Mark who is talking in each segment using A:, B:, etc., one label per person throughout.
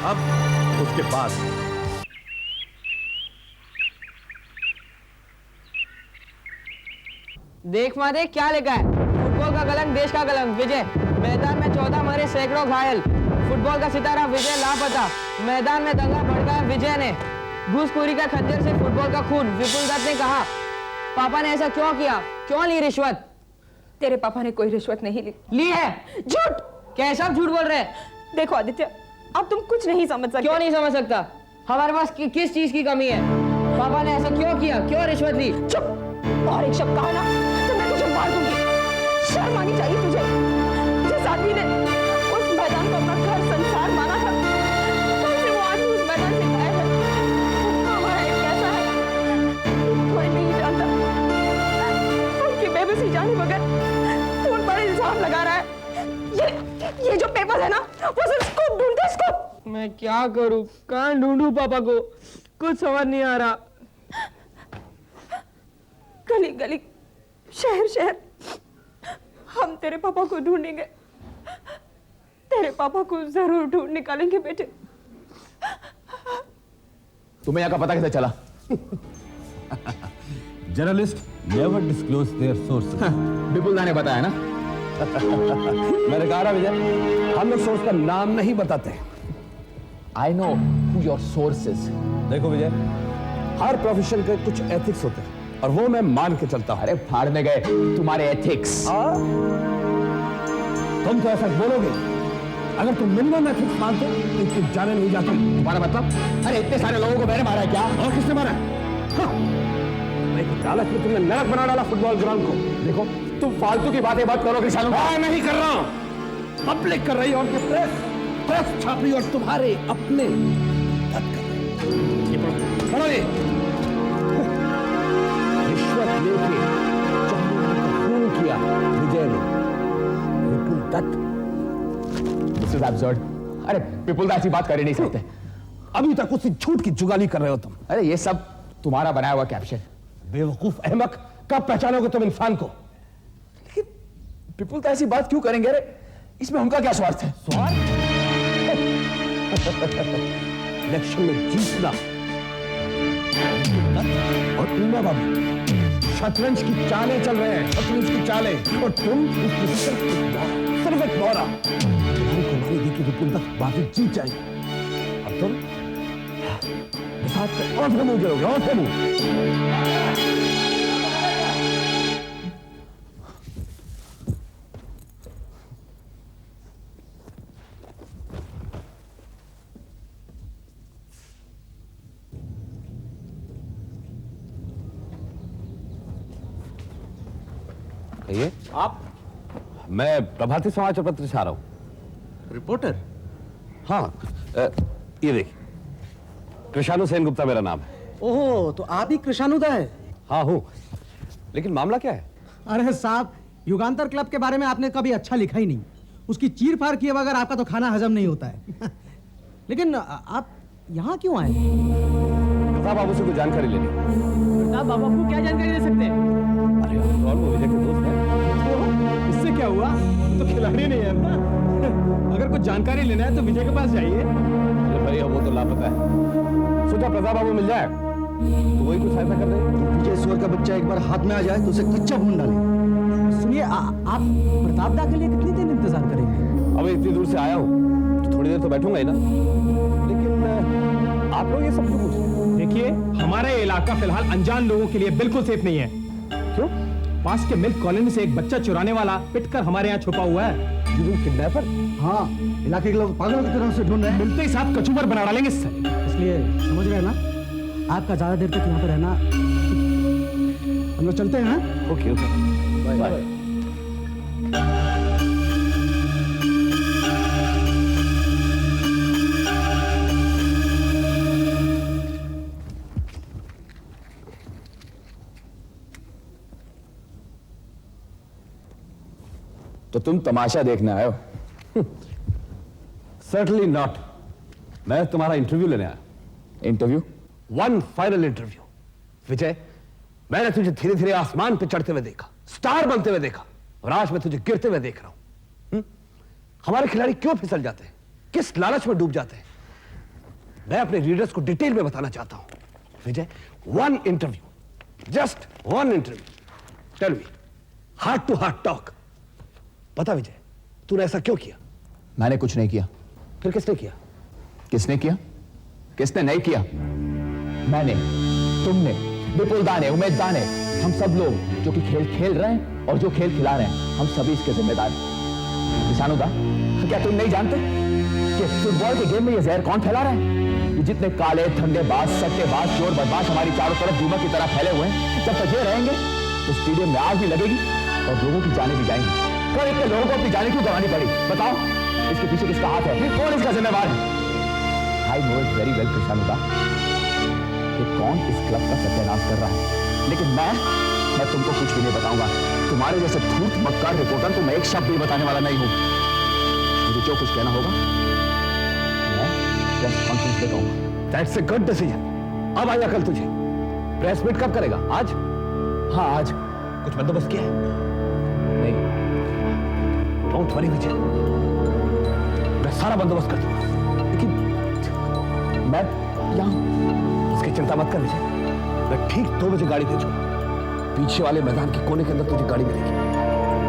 A: अब उसके बाद
B: देख मारे क्या लिखा है, फुटबॉल का कलंक देश का कलंक। विजय, मैदान में 14 मरे, सैकड़ों घायल। फुटबॉल का सितारा विजय लापता, मैदान में दंगा भड़का विजय ने। घूसखोरी का खंजर से फुटबॉल का खून। विपुल दत्त ने कहा, पापा ने ऐसा क्यों किया, क्यों ली रिश्वत?
C: तेरे पापा ने कोई रिश्वत नहीं ली
B: है।
C: झूठ।
B: कैसा झूठ बोल रहे हैं?
C: देखो आदित्य, अब तुम कुछ नहीं समझ सकते।
B: क्यों नहीं समझ सकता? हमारे पास किस चीज की कमी है? पापा ने ऐसा क्यों किया, क्यों रिश्वत ली?
C: चुप। और एक शब्द कहा ना तो मैं तुझे मार दूंगी। शर्म आनी चाहिए तुझे। जिस आदमी ने उस मैदान को अपना घर संसार माना था, कल से वो आदमी उस मैदान से गायब है। हमारा एक कैसा है कोई नहीं जानता। उनकी बेबसी जाने बगैर तू उन पर इल्जाम लगा रहा है। ये जो पेपर है ना, वो सिर्फ स्कूप ढूंढते स्कूप।
B: मैं क्या करूं, कहां ढूंढूं पापा को, कुछ समझ नहीं आ रहा।
C: गली गली, शहर शहर, हम तेरे पापा को ढूंढेंगे। तेरे पापा को जरूर ढूंढ निकालेंगे बेटे।
D: तुम्हें यहाँ का पता कैसे चला?
A: Journalist never disclose their source.
D: Vipul दा ने बताया ना।
A: मैंने कहा ना विजय, हम लोग सोर्स का नाम नहीं बताते।
D: I know your sources.
A: देखो विजय, हर प्रोफेशन के कुछ एथिक्स होते हैं और वो मैं मान के चलता हूं।
D: अरे फाड़ने गए तुम्हारे एथिक्स।
A: तुम तो ऐसा बोलोगे? अगर तुम मिनिमम एथिक्स मानते तो इसकी जाने नहीं जाती।
D: तुम्हारा मतलब? अरे इतने सारे लोगों को मैंने मारा है क्या?
A: और किसने मारा? लालच में तुमने नरक बना डाला फुटबॉल ग्राउंड को।
D: देखो तुम फालतू की बातें मत करो कृष्ण।
A: मैं नहीं कर रहा हूं, पब्लिक कर रही है और प्रेस छाप रही और तुम्हारे अपने रिश्वत लेके खून किया विजय ने। Vipul Dutt.
D: This is absurd. अरे विपुल दा ऐसी बात कर ही नहीं सकते।
A: अभी तक उसी झूठ की जुगाली कर रहे हो तुम।
D: अरे ये सब तुम्हारा बनाया हुआ कैप्शन।
A: बेवकूफ अहमक, कब पहचानोगे तुम इंसान को?
D: लेकिन विपुल दा ऐसी बात क्यों करेंगे? अरे इसमें उनका क्या स्वार्थ है?
A: स्वार्थ? इलेक्शन में जीतना और उमा बाबू शतरंज की चालें चल रहे हैं, शतरंज की चालें, और तुम सिर्फ एक मोहरा कुमारी दी की विपुल तक बाजी जीत जाएगी और तुम और थे मुंह गिरोगे, और थे मुंह।
E: ये
A: आप? मैं प्रभाती समाचार पत्र से आ रहा हूं।
E: रिपोर्टर?
A: हाँ, ये देखिए, कृषाणु सेन गुप्ता मेरा नाम है।
E: ओह, तो आप ही कृषाणुदा है?
A: हाँ हूं, लेकिन मामला क्या है?
E: अरे साहब, युगांतर क्लब के बारे में आपने कभी अच्छा लिखा ही नहीं। उसकी चीर फाड़ किए बगैर आपका तो खाना हजम नहीं होता है। लेकिन आप यहाँ क्यों आए?
A: प्रताप बाबू से कुछ जानकारी लेनी।
E: प्रताप बाबू को क्या जानकारी दे सकते हैं?
A: अरे और वो विजय के दोस्त हैं।
E: इससे क्या हुआ? तो खिलाड़ी नहीं है ना। अगर कुछ जानकारी लेना है तो विजय के पास जाइए।
A: अरे भैया वो तो लापता है। सोचा प्रताप बाबू मिल जाए तो वही कुछ सहायता कर दे।
F: विजय सुअर का बच्चा एक बार हाथ में आ जाए तो उसे कच्चा भून डाले।
E: सुनिए, आप प्रताप दा के लिए कितनी देर इंतजार करेंगे?
A: अब इतनी दूर से आया हूँ तो थोड़ी देर तो बैठूंगा ही ना। लेकिन आप लोग ये सब क्यों पूछ रहे हैं?
G: देखिए, हमारा ये इलाका फिलहाल अनजान लोगों के लिए बिल्कुल सेफ नहीं है।
A: क्यों?
G: पास के मिल्क कॉलोनी से एक बच्चा चुराने वाला पिटकर हमारे यहाँ छुपा हुआ है।
A: किडनैपर?
F: हाँ, इलाके के लोग पागलों की तरह से ढूंढ रहे हैं।
G: मिलते ही साथ कचूमर बना डालेंगे इससे।
E: इसलिए समझ रहे हैं ना, आपका ज्यादा देर तक यहाँ पे रहना। हम लोग चलते हैं।
A: Okay okay, bye.
D: तो तुम तमाशा देखने आए हो?
A: Certainly not. मैं तुम्हारा इंटरव्यू लेने आया।
D: Interview?
A: One final interview. Vijay, मैंने तुझे धीरे धीरे आसमान पे चढ़ते हुए देखा, स्टार बनते हुए देखा, और आज मैं तुझे गिरते हुए देख रहा हूं। हमारे खिलाड़ी क्यों फिसल जाते हैं, किस लालच में डूब जाते हैं? मैं अपने रीडर्स को डिटेल में बताना चाहता हूं। Vijay, one interview, just one interview, tell me, heart to heart talk. बता विजय, तूने ऐसा क्यों किया?
D: मैंने कुछ नहीं किया।
A: फिर किसने किया?
D: किसने किया? किसने नहीं किया? मैंने, तुमने, विपुल दा ने, उमेद दा ने, हम सब लोग जो कि खेल खेल रहे हैं और जो खेल खिला रहे हैं, हम सभी इसके जिम्मेदार हैं। किसानों दा, क्या तुम नहीं जानते कि फुटबॉल के गेम में ये जहर कौन फैला रहा है? ये जितने काले धंधेबाज, सट्टेबाज, चोर बदमाश हमारी चारों तरफ दीमक की तरह फैले हुए हैं, जब तक ये रहेंगे तो स्टेडियम में आग भी लगेगी और लोगों की जानें भी जाएंगी। कल इतने लोगों को अपनी जानें क्यों गंवानी पड़ी? बताओ, इसके पीछे किसका हाथ है? कौन इसका जिम्मेवार है? I know it very well Krishna दा कि कौन इस क्लब का सत्यानाश कर रहा है, लेकिन मैं तुमको कुछ भी नहीं बताऊंगा। तुम्हारे जैसे धूर्त मक्कार रिपोर्टर तो मैं एक शब्द भी बताने वाला नहीं हूं। मुझे जो कुछ कहना होगा मैं प्रेस कॉन्फ्रेंस में कहूंगा।
A: That's a good decision. अब आई अकल तुझे। प्रेस मीट कब करेगा? आज?
D: हाँ, आज।
A: कुछ बंदोबस्त किया है?
D: नहीं।
A: डोंट वरी विजय, मैं सारा बंदोबस्त कर दूंगा।
D: लेकिन मैं यहां
A: उसकी चिंता मत कर विजय, मैं ठीक 2 बजे गाड़ी भेजूंगा। पीछे वाले मैदान के कोने के अंदर तुझे गाड़ी मिलेगी।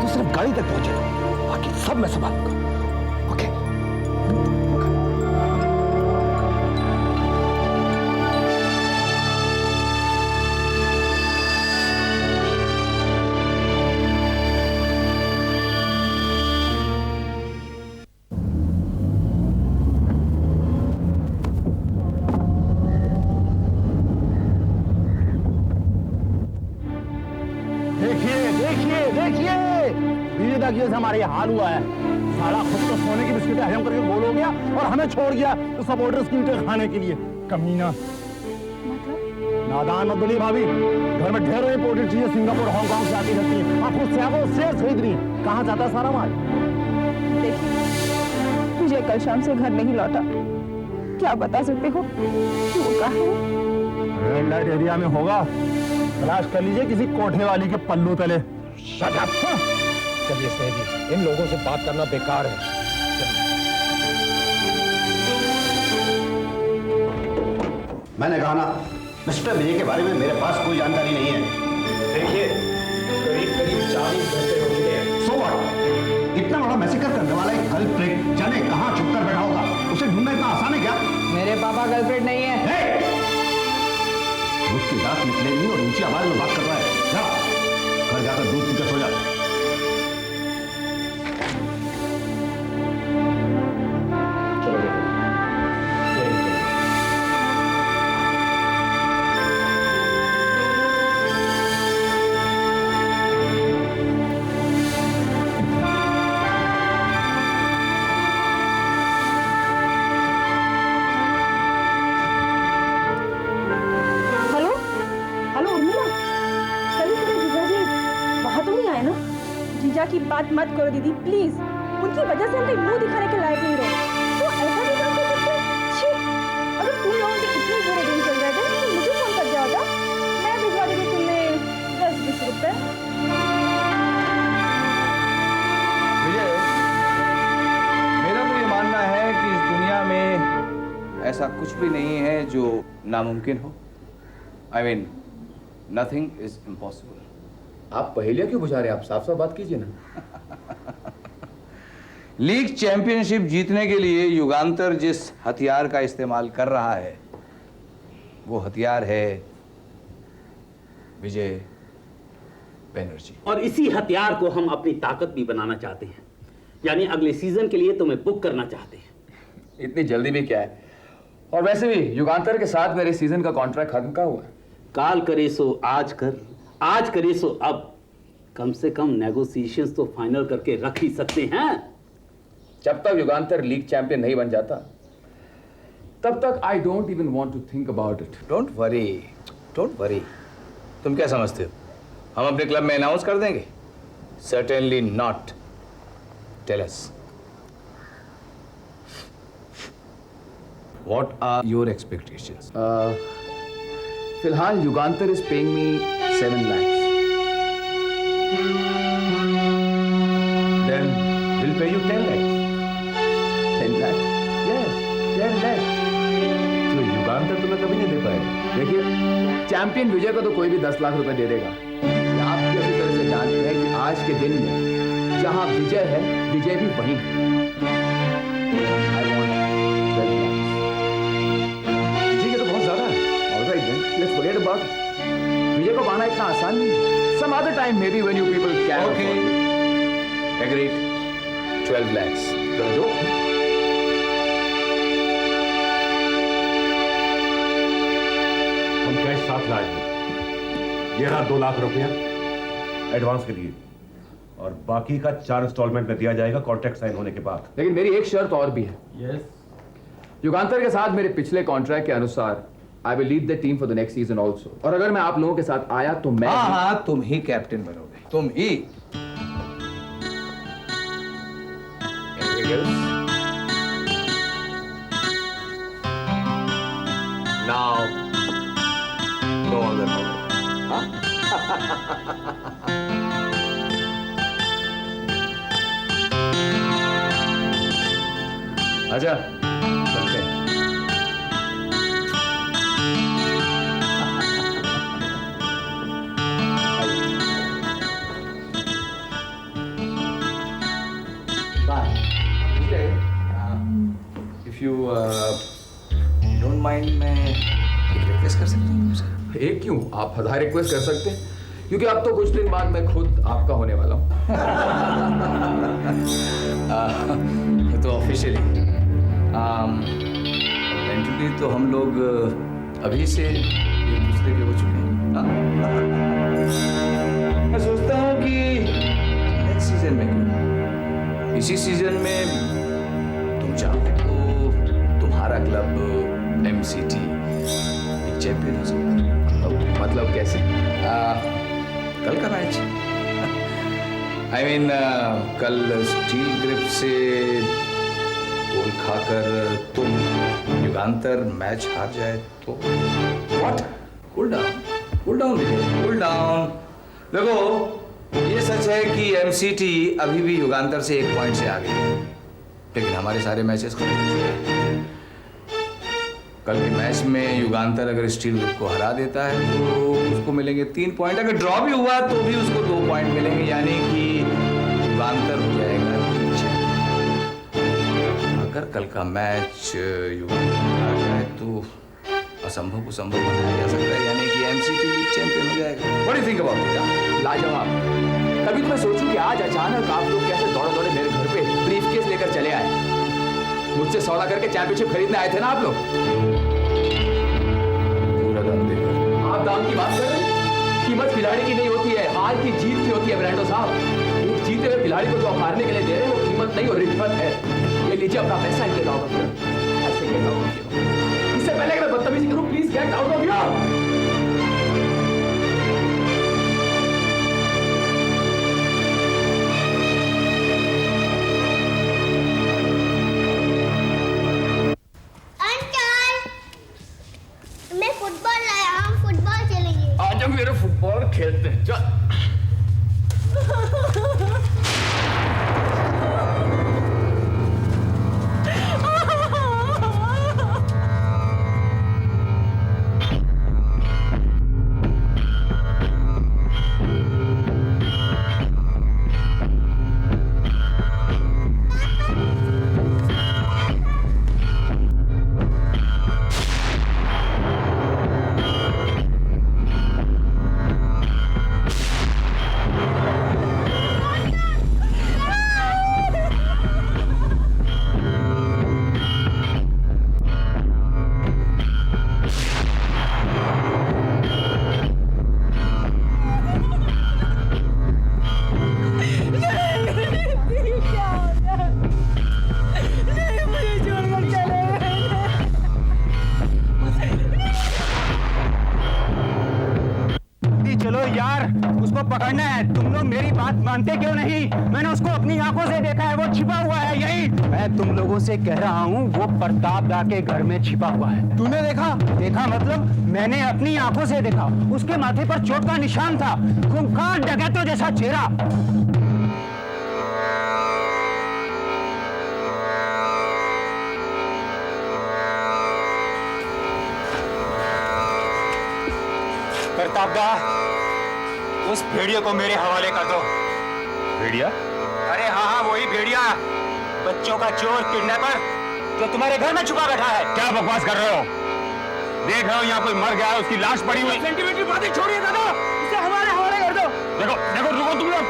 A: तो सिर्फ गाड़ी तक पहुंचेगा, बाकी सब मैं संभालूंगा। ओके?
F: देखिए हमारे हाल हुआ है। साला खुद तो सोने की बिस्किटें हजम करके गोल हो गया और हमें छोड़ गया तो सब ऑर्डर्स की ईंटें खाने के लिए। कमीना। नादान मत बनिए भाभी, घर में ढेरों इंपोर्टेड चीजें सिंगापुर हांगकांग से आती रहती हैं। आपको सैकड़ों शेयर खरीद रही हैं। कहाँ जाता है सारा माल?
C: देखिए, मुझे कल शाम से घर नहीं लौटा। क्या बता सकते हो कि वो कहाँ है?
F: रेड लाइट एरिया में होगा, तलाश कर लीजिए किसी कोठे वाली के पल्लू तले।
A: Shut up. चलिए स्नेह जी, इन लोगों से बात करना बेकार है।
F: मैंने कहा ना, मिस्टर विजय के बारे में मेरे पास कोई जानकारी नहीं है।
A: देखिए, करीब 40 घंटे हो चुके हैं।
F: So what? इतना बड़ा मैसेकर करने वाला एक कल्प्रिट जाने कहां छुपकर बैठा होगा? उसे ढूंढना इतना आसान है क्या?
B: मेरे पापा कल्प्रिट नहीं है।
F: उसकी दांत निकलेगी और ऊंची आवाज में बात कर रहा है। जा, घर जाकर दूध पीकर सो जा।
C: की बात मत करो दीदी, प्लीज। उनकी वजह से हम कहीं मुंह दिखाने के लायक नहीं रहे। तो ऐसा भी काम कर सकते हैं? छी, अगर तुम लोगों के इतने बुरे दिन चल रहे थे तो मुझे फोन कर दिया होता, मैं भिजवा देती तुम्हें 10-20 रुपए।
D: विजय, मेरा तो ये मानना है कि इस दुनिया में ऐसा कुछ भी नहीं है जो नामुमकिन हो। I mean, nothing is impossible.
H: आप पहेलियां क्यों बुझा रहे हैं? आप साफ साफ बात कीजिए ना।
D: लीग चैंपियनशिप जीतने के लिए युगांतर जिस हथियार का इस्तेमाल कर रहा है वो हथियार है विजय बनर्जी।
I: और इसी हथियार को हम अपनी ताकत भी बनाना चाहते हैं, यानी अगले सीजन के लिए तुम्हें बुक करना चाहते हैं।
H: इतनी जल्दी भी क्या है? और वैसे भी युगांतर के साथ मेरे सीजन का कॉन्ट्रैक्ट खत्म का हुआ है।
I: काल करे सो आज कर, आज करे सो अब। कम से कम नेगोशिएशंस तो फाइनल करके रख ही सकते हैं।
H: जब तक युगांतर लीग चैंपियन नहीं बन जाता तब तक I don't even want to think about it.
D: Don't worry. तुम क्या समझते हो हम अपने क्लब में अनाउंस कर देंगे? Certainly not. Tell us, what are your expectations?
H: फिलहाल Yugantar is paying me 7 lakhs.
D: Then we'll pay you 10 lakhs.
H: 10 lakhs?
D: Yes, 10 lakhs.
J: रुपए कभी नहीं दे पाएगा।
H: देखिए, चैंपियन विजय को तो कोई भी 10 लाख रुपए दे देगा। आप भी अच्छी तरह से जानते हैं कि आज के दिन में जहां विजय है, विजय भी वहीं है। I want 12 lakhs।
J: ठीक है, तो बहुत ज्यादा है।
H: All right then, let's forget about it. विजय को पाना इतना आसान नहीं है। Some other time maybe when you people can.
J: Okay.
H: Agreed. 12 lakhs.
J: कर दो। हम कैश साथ लाए हैं। ये रहा 2 लाख रुपया एडवांस के लिए, और बाकी का 4 इंस्टॉलमेंट में दिया जाएगा कॉन्ट्रैक्ट साइन होने के बाद।
H: लेकिन मेरी एक शर्त और भी है।
J: यस।
H: युगांतर के साथ मेरे पिछले कॉन्ट्रैक्ट के अनुसार I will lead the team for the next season also. और अगर मैं आप लोगों के साथ आया तो मैं
K: हाँ, तुम ही कैप्टन बनोगे, तुम ही।
H: Anything else?
K: Now, no other problem. हाँ?
H: आजा, चलते हैं।
K: If you don't mind, मैं एक रिक्वेस्ट कर सकती हूँ तुमसे?
H: एक क्यों, आप 1000 रिक्वेस्ट कर सकते हैं, क्योंकि अब तो कुछ दिन बाद मैं खुद आपका होने वाला हूँ।
K: तो ऑफिशियली मेंटली तो हम लोग अभी से एक दूसरे के हो चुके हैं। मैं सोचता हूँ कि नेक्स्ट सीजन में क्यों, इसी सीजन में तुम चाहो तो तुम्हारा क्लब MCT एक चैंपियन हो सकता है।
H: मतलब कैसे?
K: कल का मैच I mean, कल स्टील ग्रिप से गोल खाकर तुम युगांतर मैच हार जाए तो what? Cool down cool down. देखो, ये सच है कि MCT अभी भी युगांतर से 1 पॉइंट से आगे है, लेकिन हमारे सारे मैचेस खत्म हो चुके हैं। कल के मैच में युगांतर अगर स्टील ग्रुप को हरा देता है तो उसको मिलेंगे 3 पॉइंट। अगर ड्रॉ भी हुआ तो भी उसको 2 पॉइंट मिलेंगे, यानी कि युगांतर हो जाएगा 3। अगर कल का मैच युगांतर हार जाए तो असंभव को संभव बनाया जा सकता है, यानी कि MCT लीग चैंपियन हो जाएगा। What do you think about it?
H: लाजवाब। कभी तो मैं सोचूं कि आज अचानक आप लोग कैसे दौड़े दौड़े मेरे घर पे ब्रीफकेस लेकर चले आए। मुझसे सौदा करके चैंपियनशिप खरीदने आए थे ना आप लोग?
K: पूरा दाम देकर।
H: आप दाम की बात कर रहे हैं? कीमत खिलाड़ी की नहीं होती है, हार की जीत की होती है ब्रांडो साहब। एक जीते हुए खिलाड़ी को जो आप हारने के लिए दे रहे हैं वो कीमत नहीं और रिश्वत है। ये लीजिए अपना पैसा, इनके गाँव में ऐसे गेट आउट ऑफ हियर। इससे पहले कि मैं बदतमीजी करूं, please get out of here.
J: मेरे फुटबॉल खेलते हैं, चल।
F: पकड़ना है। तुम लोग मेरी बात मानते क्यों नहीं? मैंने उसको अपनी आंखों से देखा है, वो छिपा हुआ है यही। मैं तुम लोगों से कह रहा हूँ, वो प्रताप दा के घर में छिपा हुआ है। तूने देखा? देखा मतलब मैंने अपनी आंखों से देखा। उसके माथे पर चोट का निशान था, खूंखार डकैतों जैसा चेहरा। प्रतापदा, उस भेड़िए को मेरे हवाले कर दो।
J: भेड़िया?
F: अरे हाँ हाँ, वही भेड़िया, बच्चों का चोर, किडनैपर, जो तुम्हारे घर में छुपा बैठा है।
J: क्या बकवास कर रहे हो? देख रहे हो यहाँ कोई मर गया है, उसकी लाश पड़ी हुई।
B: सेंटिमेंटल बातें छोड़िए दादा, इसे हमारे हवाले कर दो।
J: देखो देखो, रुको तुम लोग,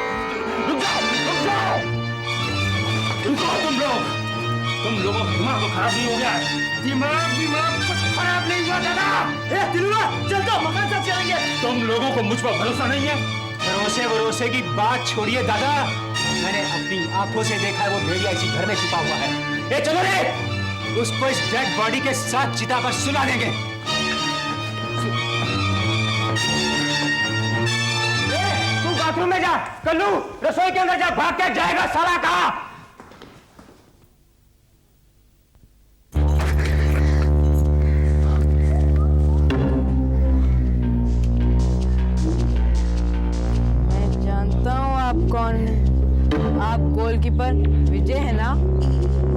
J: रुक जाओ, रुक जाओ, रुको तुम लोग। तुम लोगों का दिमाग तो खराब नहीं हो गया है? दिमाग कुछ खराब नहीं हुआ दादा।
B: दिलवा चल दो, मकान साथ चलेंगे।
J: तुम लोगों को मुझ पर भरोसा नहीं है?
F: भरोसे की बात छोड़िए दादा, मैंने अपनी आंखों से देखा है वो भेड़िया इसी घर में छुपा हुआ है। ए चलो रे, उसको इस डेड बॉडी के साथ चिता पर सुला देंगे।
B: तू बाथरूम में जा, कल्लू रसोई के अंदर जा, भाग के जाएगा साला कहाँ? मैं जानता हूँ आप कौन हैं। आप गोलकीपर विजय है ना?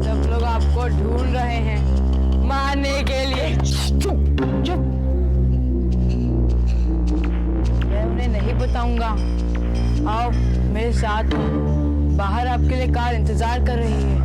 B: सब लोग आपको ढूंढ रहे हैं मारने के लिए। चुप। मैं उन्हें नहीं बताऊंगा। आओ मेरे साथ, बाहर आपके लिए कार इंतजार कर रही है।